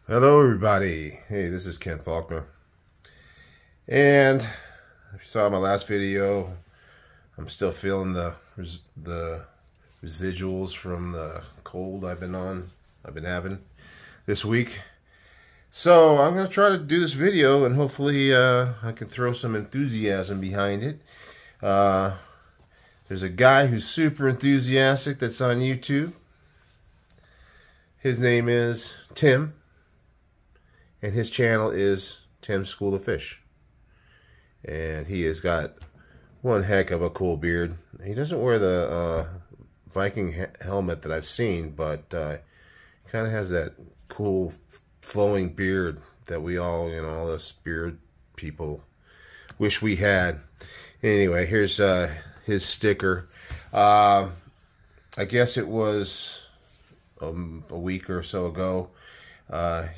Hello everybody. Hey, this is Ken Faulkner. And if you saw my last video, I'm still feeling the residuals from the cold I've been having this week. So I'm going to try to do this video and hopefully I can throw some enthusiasm behind it. There's a guy who's super enthusiastic that's on YouTube. His name is Tim. And his channel is Tim's School of Fish. And he has got one heck of a cool beard. He doesn't wear the Viking helmet that I've seen, but he kind of has that cool flowing beard that we all, all us beard people wish we had. Anyway, here's his sticker. I guess it was a week or so ago.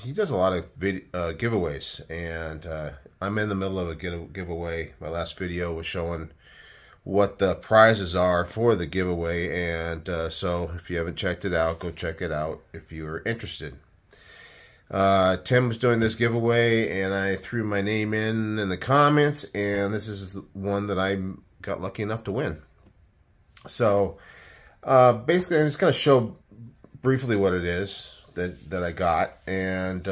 He does a lot of giveaways, and I'm in the middle of a giveaway. My last video was showing what the prizes are for the giveaway, and so if you haven't checked it out, go check it out if you're interested. Tim was doing this giveaway, and I threw my name in the comments, and this is the one that I got lucky enough to win. So basically, I'm just going to show briefly what it is that I got, and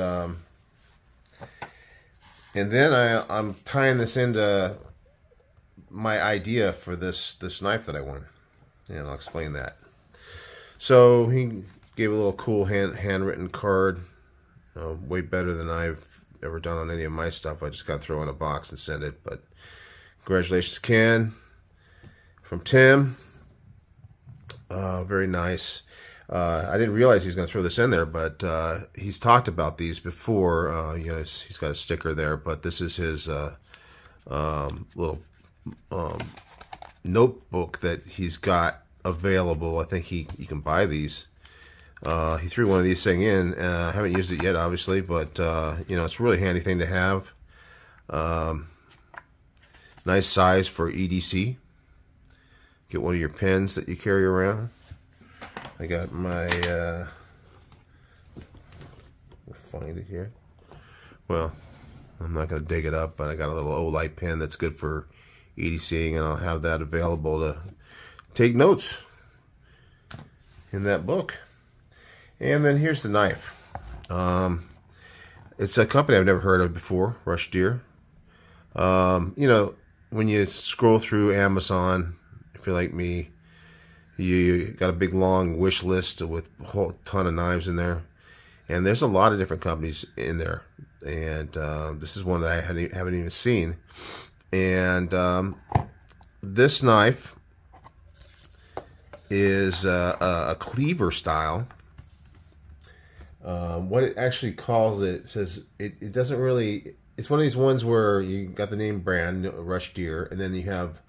then I'm tying this into my idea for this knife that I won, and I'll explain that. So he gave a little cool handwritten card, way better than I've ever done on any of my stuff. I just got to throw in a box and send it. But congratulations, Ken, from Tim. Very nice. I didn't realize he was going to throw this in there, but he's talked about these before. He's got a sticker there, but this is his little notebook that he's got available. I think you can buy these. He threw one of these thing in. I haven't used it yet, obviously, but it's a really handy thing to have. Nice size for EDC. Get one of your pens that you carry around. I got my, we'll find it here. Well, I'm not going to dig it up, but I got a little Olight pen that's good for EDCing, and I'll have that available to take notes in that book. And then here's the knife. It's a company I've never heard of before, Rush Deer. When you scroll through Amazon, if you're like me, you got a big long wish list with a whole ton of knives in there, and there's a lot of different companies in there, and this is one that I haven't even seen. And this knife is a cleaver style. What it actually calls it says it doesn't really. It's one of these ones where you got the name brand Rush Deer, and then you have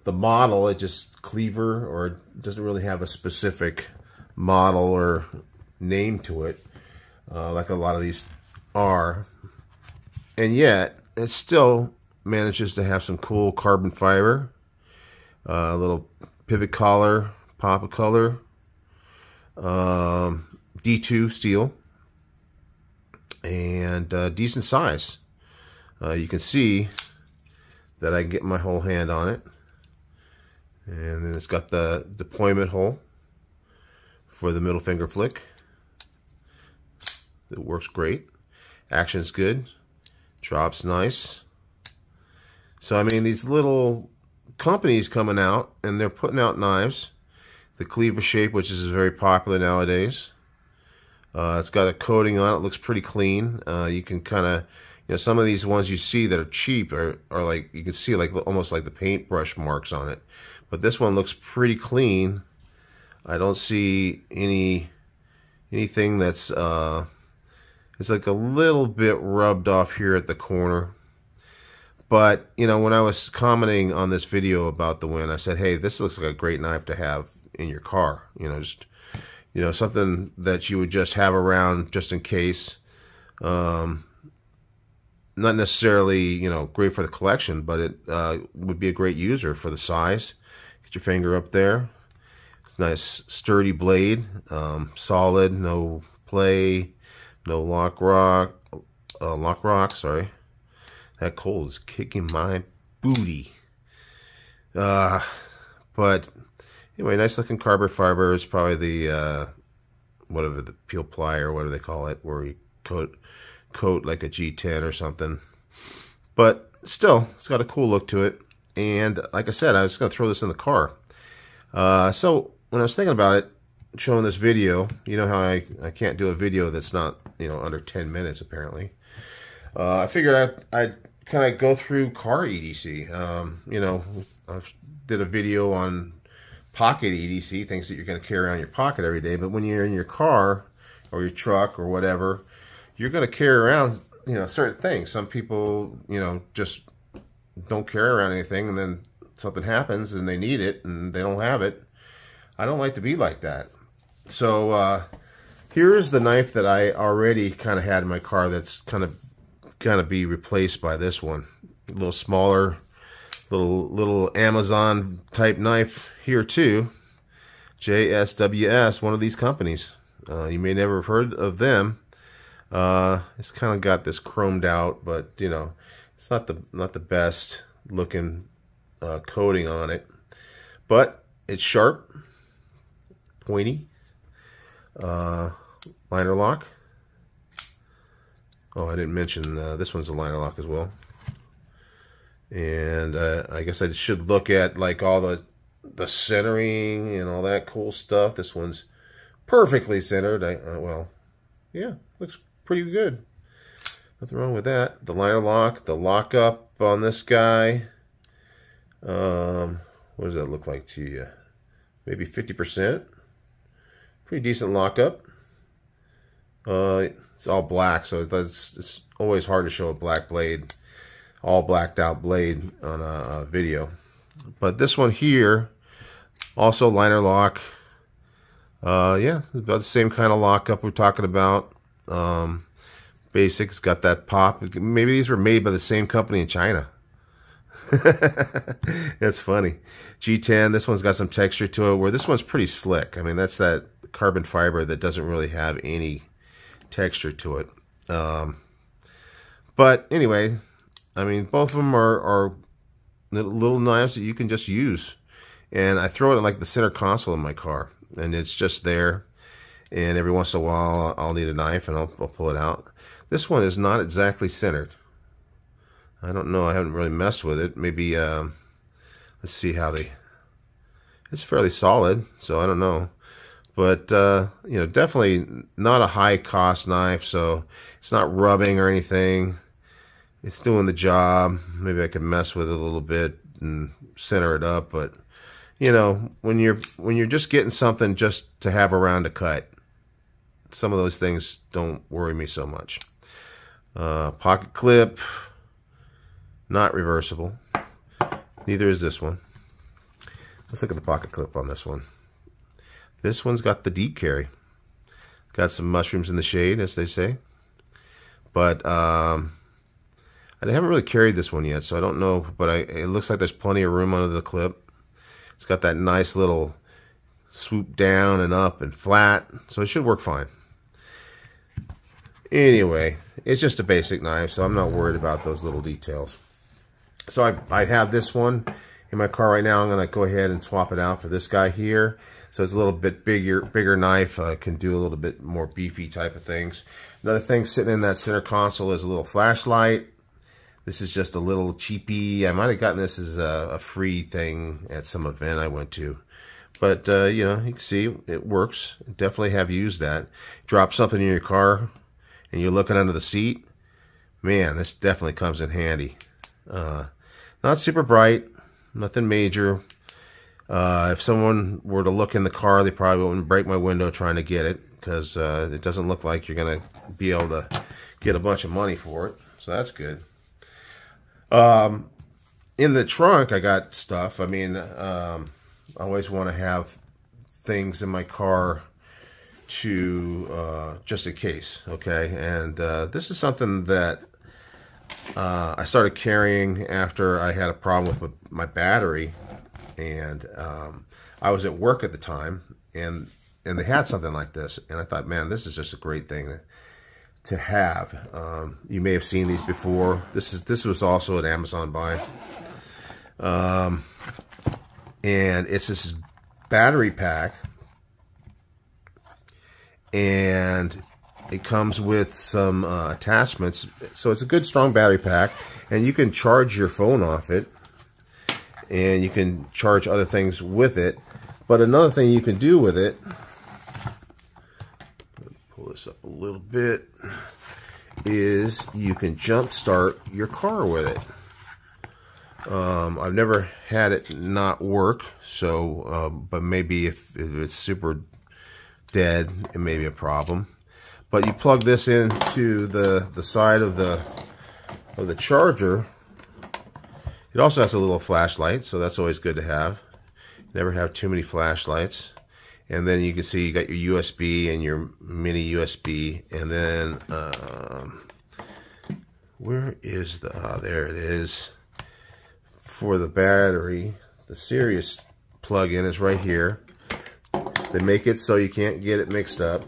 the model, it just cleaver, or it doesn't really have a specific model or name to it, like a lot of these are. And yet, it still manages to have some cool carbon fiber, little pivot collar, pop of color, D2 steel, and decent size. You can see that I can get my whole hand on it. And then it's got the deployment hole for the middle finger flick. It works great. Action's good. Drops nice. So, I mean, these little companies coming out, and they're putting out knives. The cleaver shape, which is very popular nowadays. It's got a coating on it. Looks pretty clean. You can kind of, some of these ones you see that are cheap are like, you can see like almost like the paintbrush marks on it. But this one looks pretty clean. I don't see anything that's it's like a little bit rubbed off here at the corner. But when I was commenting on this video about the win, I said, hey, this looks like a great knife to have in your car. Just something that you would just have around just in case. Not necessarily great for the collection, but it would be a great user for the size. Get your finger up there. It's a nice sturdy blade, solid, no play, No lock rock, sorry. That cold is kicking my booty. But anyway, nice looking carbon fiber. It's probably the whatever, the peel ply or whatever they call it, where you coat like a G10 or something. But still, it's got a cool look to it. And like I said, I was going to throw this in the car. So when I was thinking about it, showing this video, you know how I can't do a video that's not, you know, under 10 minutes apparently. I figured I'd kind of go through car EDC. You know, I did a video on pocket EDC, things that you're going to carry around in your pocket every day. But when you're in your car or your truck or whatever, you're going to carry around, you know, certain things. Some people, you know, just don't carry around anything, and then something happens and they need it and they don't have it. I don't like to be like that. So here's the knife that I already kind of had in my car that's kind of be replaced by this one. A little smaller, little Amazon type knife here too. JSWS, one of these companies. You may never have heard of them. It's kind of got this chromed out, but you know, it's not the best looking coating on it. But it's sharp, pointy. Liner lock. Oh, I didn't mention this one's a liner lock as well. And I guess I should look at like all the centering and all that cool stuff. This one's perfectly centered. Well, yeah, looks pretty good. Nothing wrong with that. The liner lock, the lockup on this guy. What does that look like to you? Maybe 50%. Pretty decent lockup. It's all black, so it's always hard to show a black blade, all blacked out blade on a video. But this one here, also liner lock. Yeah, about the same kind of lockup we're talking about. Basic, it's got that pop. Maybe these were made by the same company in China. That's funny. G10, this one's got some texture to it, where this one's pretty slick. I mean, that's that carbon fiber that doesn't really have any texture to it. But anyway, I mean, both of them are little knives that you can just use. And I throw it in like the center console in my car, and it's just there. And every once in a while, I'll need a knife, and I'll pull it out. This one is not exactly centered. I don't know. I haven't really messed with it. Maybe, let's see how it's fairly solid, so I don't know. But, you know, definitely not a high-cost knife, so it's not rubbing or anything. It's doing the job. Maybe I could mess with it a little bit and center it up, but, you know, when you're just getting something just to have around to cut, some of those things don't worry me so much. Pocket clip, not reversible. Neither is this one. Let's look at the pocket clip on this one. This one's got the deep carry. Got some mushrooms in the shade, as they say. But I haven't really carried this one yet, so I don't know. But it looks like there's plenty of room under the clip. It's got that nice little swoop down and up and flat, so it should work fine. Anyway, it's just a basic knife, so I'm not worried about those little details. So I have this one in my car right now. I'm going to go ahead and swap it out for this guy here. So it's a little bit bigger knife. Can do a little bit more beefy type of things. Another thing sitting in that center console is a little flashlight. This is just a little cheapy. I might have gotten this as a free thing at some event I went to. But, you know, you can see it works. Definitely have used that. Drop something in your car and you're looking under the seat. Man, this definitely comes in handy. Not super bright. Nothing major. If someone were to look in the car, they probably wouldn't break my window trying to get it, because it doesn't look like you're going to be able to get a bunch of money for it. So that's good. In the trunk, I got stuff. I mean, I always want to have things in my car to just in case, okay? And this is something that I started carrying after I had a problem with my battery, and I was at work at the time, and they had something like this, and I thought, man, this is just a great thing to have. You may have seen these before. This was also an Amazon buy. And it's this battery pack, and it comes with some attachments. So it's a good strong battery pack, and you can charge your phone off it, and you can charge other things with it. But another thing you can do with it, pull this up a little bit, is you can jump start your car with it. I've never had it not work, so but maybe if it's super dead, it may be a problem. But you plug this into the side of the charger. It also has a little flashlight, so that's always good to have. Never have too many flashlights. And then you can see you got your USB and your mini USB, and then where is the there it is. For the battery, the Sirius plug-in is right here. They make it so you can't get it mixed up.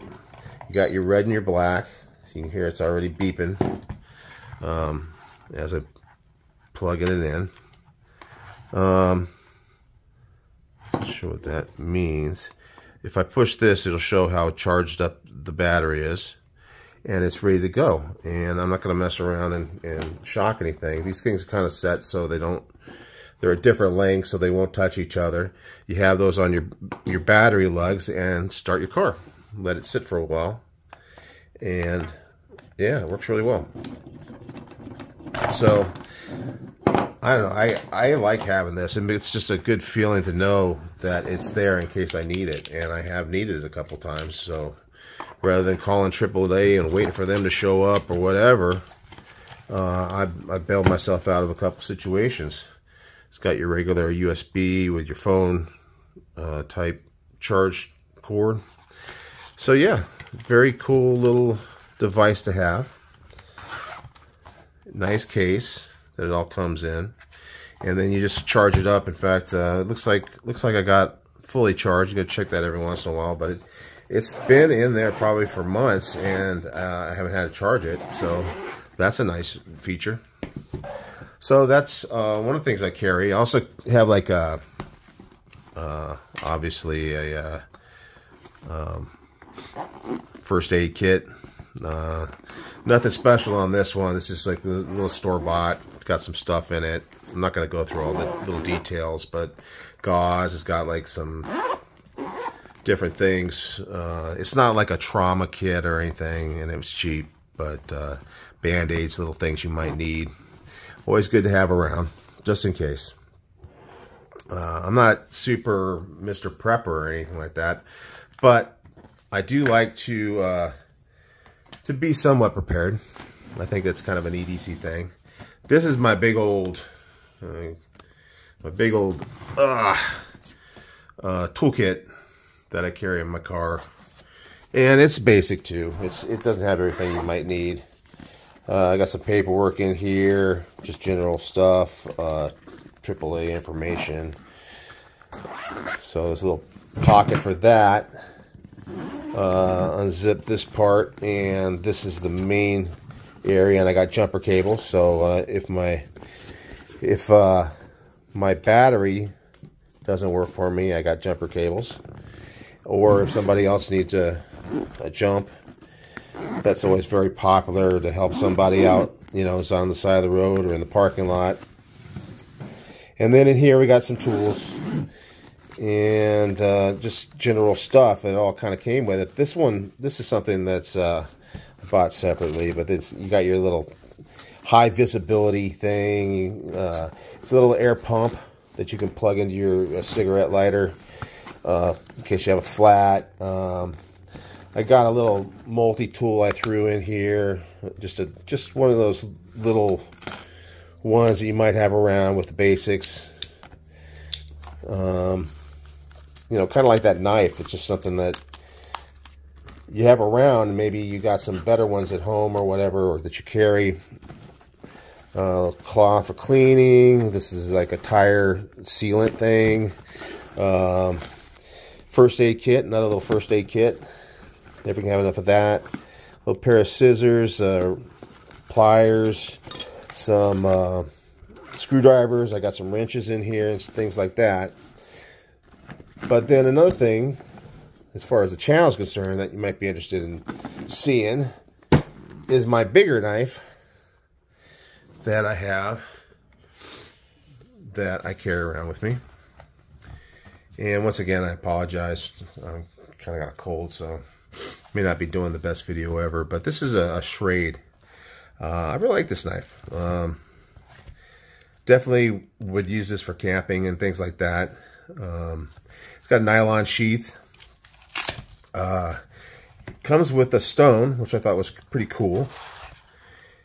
You got your red and your black. So you can hear it's already beeping as I plug it in. Not sure what that means. If I push this, it'll show how charged up the battery is, and it's ready to go. And I'm not going to mess around and shock anything. These things are kind of set so they don't. They're at different lengths, so they won't touch each other. You have those on your battery lugs, and start your car. Let it sit for a while, and yeah, it works really well. So I don't know. I like having this, and it's just a good feeling to know that it's there in case I need it, and I have needed it a couple times. So rather than calling AAA and waiting for them to show up or whatever, I bailed myself out of a couple situations. It's got your regular USB with your phone type charge cord. So yeah, very cool little device to have. Nice case that it all comes in, and then you just charge it up. In fact, it looks like I got fully charged. You gotta check that every once in a while, but it's been in there probably for months, and I haven't had to charge it. So that's a nice feature. So that's one of the things I carry. I also have like a, obviously a first aid kit. Nothing special on this one. It's just like a little store-bought. It's got some stuff in it. I'm not going to go through all the little details, but gauze. It's got like some different things. It's not like a trauma kit or anything, and it was cheap, but Band-Aids, little things you might need. Always good to have around, just in case. I'm not super Mr. Prepper or anything like that, but I do like to be somewhat prepared. I think that's kind of an EDC thing. This is my big old toolkit that I carry in my car, and it's basic too. It doesn't have everything you might need. I got some paperwork in here, just general stuff, AAA information. So there's a little pocket for that. Unzip this part, and this is the main area, and I got jumper cables. So if my battery doesn't work for me, I got jumper cables. Or if somebody else needs a jump, that's always very popular to help somebody out, you know, it's on the side of the road or in the parking lot. And then in here we got some tools and just general stuff. It all kind of came with it. This is something that's bought separately, but you got your little high visibility thing. It's a little air pump that you can plug into your cigarette lighter in case you have a flat. I got a little multi-tool I threw in here, just one of those little ones that you might have around with the basics. You know, kind of like that knife. It's just something that you have around. Maybe you got some better ones at home or whatever, or that you carry. Cloth for cleaning. This is like a tire sealant thing. First aid kit, another little first aid kit. Never can have enough of that. little pair of scissors, pliers, some screwdrivers. I got some wrenches in here and things like that. But then another thing, as far as the channel is concerned, that you might be interested in seeing is my bigger knife that I have, that I carry around with me. And once again, I apologize. I'm kind of got a cold, so may not be doing the best video ever. But this is a Schrade. I really like this knife. Definitely would use this for camping and things like that. It's got a nylon sheath. Comes with a stone, which I thought was pretty cool.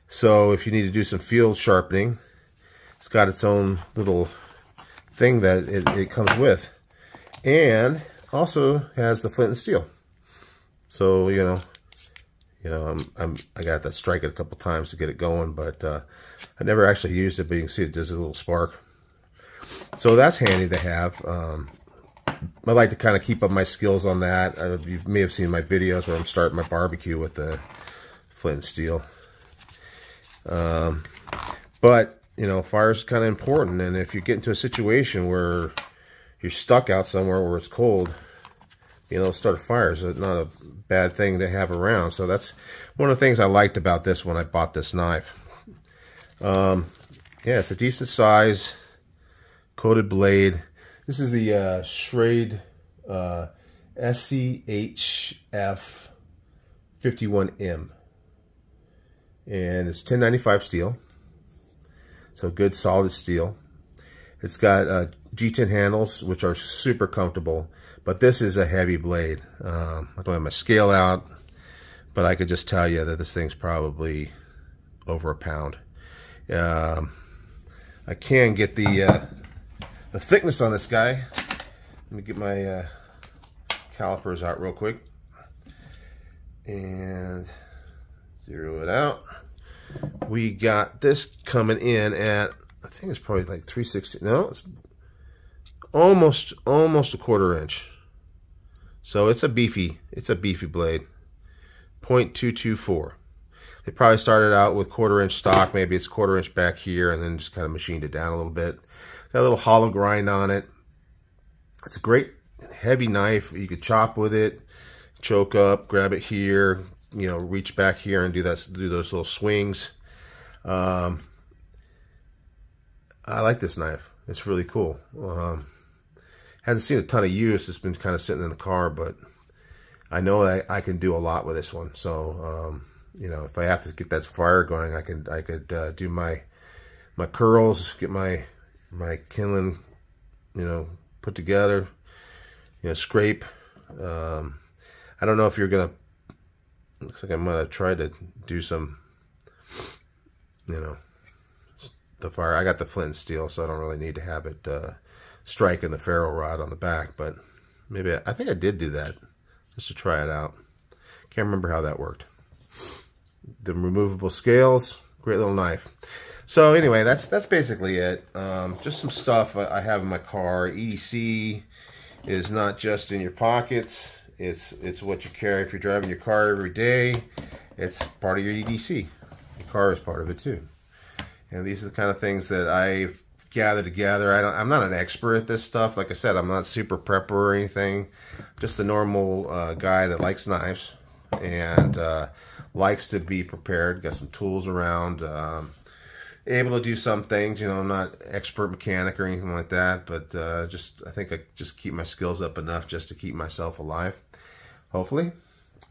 So if you need to do some field sharpening, it's got its own little thing that it comes with. And also has the flint and steel. So, you know, I got to strike it a couple times to get it going, but I never actually used it, but you can see it does a little spark. So that's handy to have. I like to kind of keep up my skills on that. You may have seen my videos where I'm starting my barbecue with the flint and steel. But, you know, fire is kind of important. And if you get into a situation where you're stuck out somewhere where it's cold, you know, start a fire is not a bad thing to have around. So that's one of the things I liked about this when I bought this knife. Yeah, it's a decent size coated blade. This is the Schrade SCHF 51M. And it's 1095 steel. So good solid steel. It's got G10 handles, which are super comfortable. But this is a heavy blade. I don't have my scale out, but I could just tell you that this thing's probably over a pound. I can get the thickness on this guy. Let me get my calipers out real quick and zero it out. We got this coming in at, I think it's probably like 3/16. No, it's almost a 1/4 inch. So it's a beefy blade. 0.224. They probably started out with 1/4 inch stock. Maybe it's 1/4 inch back here, and then just kind of machined it down a little bit. Got a little hollow grind on it. It's a great heavy knife. You could chop with it, choke up, grab it here, you know, reach back here and do those little swings. I like this knife. It's really cool. Hasn't seen a ton of use. It's been kind of sitting in the car, but I know that I can do a lot with this one. So, you know, if I have to get that fire going, I could do my curls, get my kindling, you know, put together, you know, scrape. I don't know if you're gonna, looks like I might have tried to do some, you know, the fire. I got the flint and steel, so I don't really need to have it striking the ferro rod on the back, but maybe I think I did do that just to try it out. Can't remember how that worked. The removable scales, great little knife. So anyway, that's basically it. Just some stuff I have in my car. EDC is not just in your pockets. It's what you carry if you're driving your car every day. It's part of your EDC. Your car is part of it too. And these are the kind of things that I've gathered together. I'm not an expert at this stuff. Like I said, I'm not super prepper or anything. Just a normal guy that likes knives and likes to be prepared. Got some tools around. Able to do some things. You know, I'm not expert mechanic or anything like that, but I think I just keep my skills up enough just to keep myself alive, hopefully.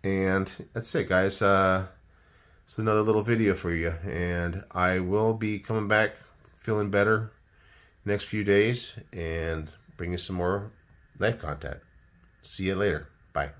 And that's it, guys. It's another little video for you, and I will be coming back feeling better next few days and bring you some more knife content. See you later. Bye.